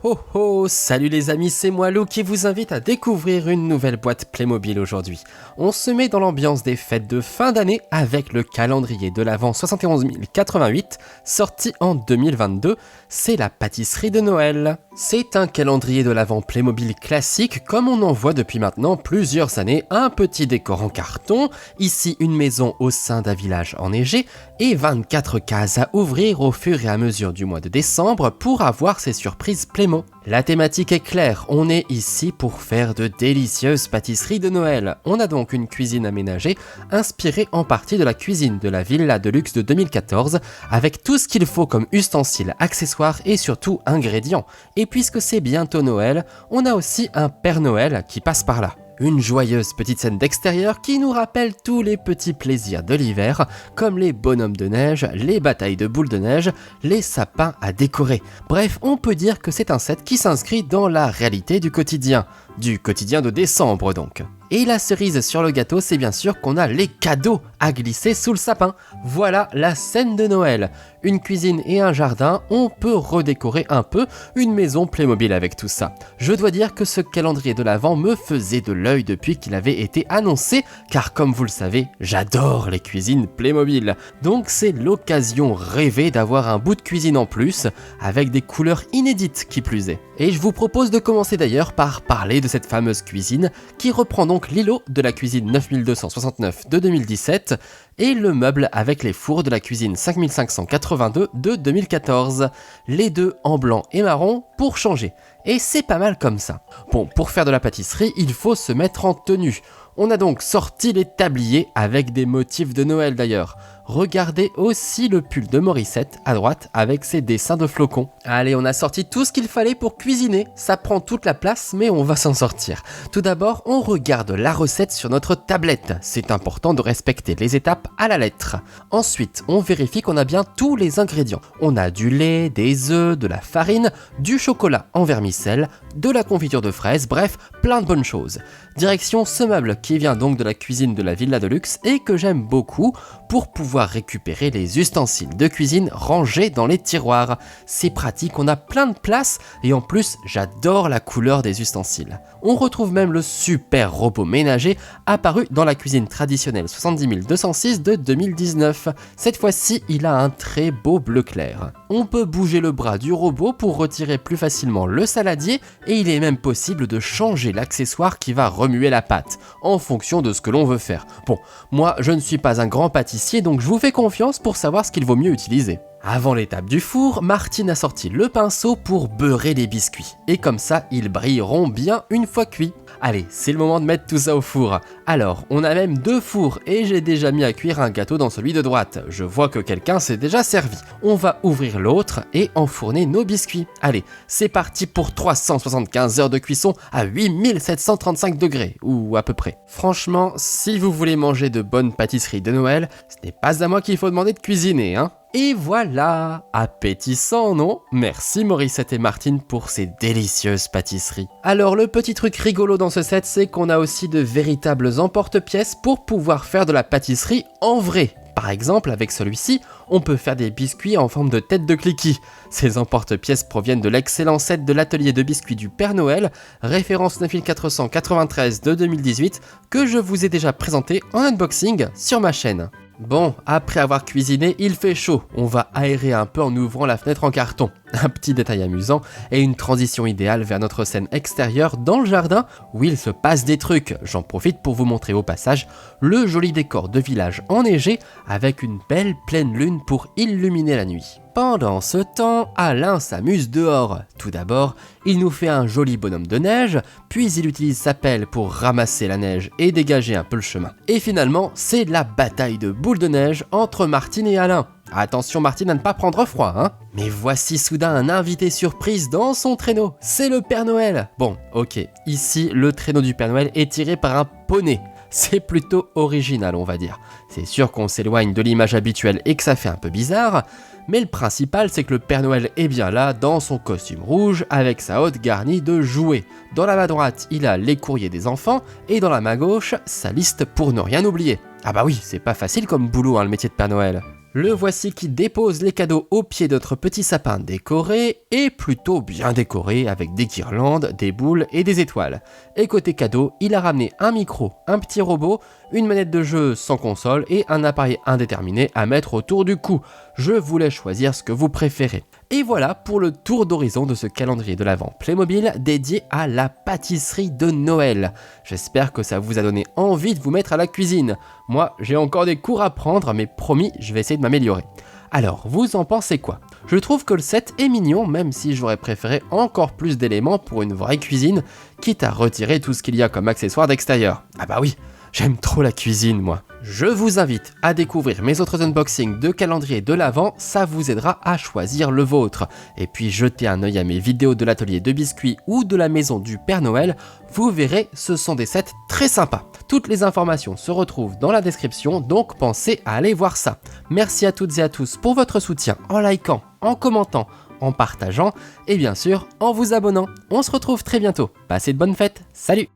ho ho, salut les amis, c'est moi Lou qui vous invite à découvrir une nouvelle boîte Playmobil aujourd'hui. On se met dans l'ambiance des fêtes de fin d'année avec le calendrier de l'Avent 71 088, sorti en 2022, c'est la pâtisserie de Noël. C'est un calendrier de l'Avent Playmobil classique comme on en voit depuis maintenant plusieurs années, un petit décor en carton, ici une maison au sein d'un village enneigé et 24 cases à ouvrir au fur et à mesure du mois de décembre pour avoir ses surprises Playmo. La thématique est claire, on est ici pour faire de délicieuses pâtisseries de Noël. On a donc une cuisine aménagée, inspirée en partie de la cuisine de la Villa de Luxe de 2014, avec tout ce qu'il faut comme ustensiles, accessoires et surtout ingrédients. Et puisque c'est bientôt Noël, on a aussi un Père Noël qui passe par là. Une joyeuse petite scène d'extérieur qui nous rappelle tous les petits plaisirs de l'hiver, comme les bonhommes de neige, les batailles de boules de neige, les sapins à décorer. Bref, on peut dire que c'est un set qui s'inscrit dans la réalité du quotidien de décembre donc. Et la cerise sur le gâteau, c'est bien sûr qu'on a les cadeaux à glisser sous le sapin. Voilà la scène de Noël. Une cuisine et un jardin, on peut redécorer un peu une maison Playmobil avec tout ça. Je dois dire que ce calendrier de l'Avent me faisait de l'œil depuis qu'il avait été annoncé, car comme vous le savez, j'adore les cuisines Playmobil. Donc c'est l'occasion rêvée d'avoir un bout de cuisine en plus, avec des couleurs inédites qui plus est. Et je vous propose de commencer d'ailleurs par parler de cette fameuse cuisine, qui reprend donc l'îlot de la cuisine 9269 de 2017 et le meuble avec les fours de la cuisine 5582 de 2014. Les deux en blanc et marron pour changer. Et c'est pas mal comme ça. Bon, pour faire de la pâtisserie, il faut se mettre en tenue. On a donc sorti les tabliers avec des motifs de Noël d'ailleurs. Regardez aussi le pull de Morissette à droite avec ses dessins de flocons. Allez, on a sorti tout ce qu'il fallait pour cuisiner. Ça prend toute la place, mais on va s'en sortir. Tout d'abord, on regarde la recette sur notre tablette. C'est important de respecter les étapes à la lettre. Ensuite, on vérifie qu'on a bien tous les ingrédients. On a du lait, des œufs, de la farine, du chocolat en vermicelle, de la confiture de fraises, bref, plein de bonnes choses. Direction ce meuble qui vient donc de la cuisine de la Villa de Luxe et que j'aime beaucoup pour pouvoir récupérer les ustensiles de cuisine rangés dans les tiroirs. C'est pratique, on a plein de place et en plus j'adore la couleur des ustensiles. On retrouve même le super robot ménager apparu dans la cuisine traditionnelle 70 206 de 2019. Cette fois-ci, il a un très beau bleu clair. On peut bouger le bras du robot pour retirer plus facilement le saladier et il est même possible de changer l'accessoire qui va remuer la pâte en fonction de ce que l'on veut faire. Bon, moi je ne suis pas un grand pâtissier donc je vous fais confiance pour savoir ce qu'il vaut mieux utiliser. Avant l'étape du four, Martine a sorti le pinceau pour beurrer les biscuits. Et comme ça, ils brilleront bien une fois cuits. Allez, c'est le moment de mettre tout ça au four. Alors, on a même deux fours et j'ai déjà mis à cuire un gâteau dans celui de droite. Je vois que quelqu'un s'est déjà servi. On va ouvrir l'autre et enfourner nos biscuits. Allez, c'est parti pour 375 heures de cuisson à 8735 degrés, ou à peu près. Franchement, si vous voulez manger de bonnes pâtisseries de Noël, ce n'est pas à moi qu'il faut demander de cuisiner, hein. Et voilà, appétissant, non? Merci Morissette et Martine pour ces délicieuses pâtisseries. Alors le petit truc rigolo dans ce set, c'est qu'on a aussi de véritables emporte-pièces pour pouvoir faire de la pâtisserie en vrai. Par exemple, avec celui-ci, on peut faire des biscuits en forme de tête de cliquis. Ces emporte-pièces proviennent de l'excellent set de l'atelier de biscuits du Père Noël, référence 9493 de 2018, que je vous ai déjà présenté en unboxing sur ma chaîne. Bon, après avoir cuisiné, il fait chaud. On va aérer un peu en ouvrant la fenêtre en carton. Un petit détail amusant et une transition idéale vers notre scène extérieure dans le jardin où il se passe des trucs. J'en profite pour vous montrer au passage le joli décor de village enneigé avec une belle pleine lune pour illuminer la nuit. Pendant ce temps, Alain s'amuse dehors. Tout d'abord, il nous fait un joli bonhomme de neige, puis il utilise sa pelle pour ramasser la neige et dégager un peu le chemin. Et finalement, c'est la bataille de boules de neige entre Martine et Alain. Attention Martine à ne pas prendre froid, hein. Mais voici soudain un invité surprise dans son traîneau, c'est le Père Noël. Bon, ok, ici le traîneau du Père Noël est tiré par un poney. C'est plutôt original on va dire. C'est sûr qu'on s'éloigne de l'image habituelle et que ça fait un peu bizarre, mais le principal c'est que le Père Noël est bien là dans son costume rouge avec sa hotte garnie de jouets. Dans la main droite il a les courriers des enfants et dans la main gauche sa liste pour ne rien oublier. Ah bah oui, c'est pas facile comme boulot hein, le métier de Père Noël. Le voici qui dépose les cadeaux au pied de notre petit sapin décoré, et plutôt bien décoré avec des guirlandes, des boules et des étoiles. Et côté cadeau, il a ramené un micro, un petit robot, une manette de jeu sans console et un appareil indéterminé à mettre autour du cou. Je vous laisse choisir ce que vous préférez. Et voilà pour le tour d'horizon de ce calendrier de l'Avent Playmobil dédié à la pâtisserie de Noël. J'espère que ça vous a donné envie de vous mettre à la cuisine. Moi, j'ai encore des cours à prendre, mais promis, je vais essayer de m'améliorer. Alors, vous en pensez quoi? Je trouve que le set est mignon, même si j'aurais préféré encore plus d'éléments pour une vraie cuisine, quitte à retirer tout ce qu'il y a comme accessoires d'extérieur. Ah bah oui, j'aime trop la cuisine, moi. Je vous invite à découvrir mes autres unboxings de calendrier de l'Avent, ça vous aidera à choisir le vôtre. Et puis jetez un œil à mes vidéos de l'atelier de biscuits ou de la maison du Père Noël, vous verrez, ce sont des sets très sympas. Toutes les informations se retrouvent dans la description, donc pensez à aller voir ça. Merci à toutes et à tous pour votre soutien en likant, en commentant, en partageant et bien sûr en vous abonnant. On se retrouve très bientôt. Passez de bonnes fêtes, salut!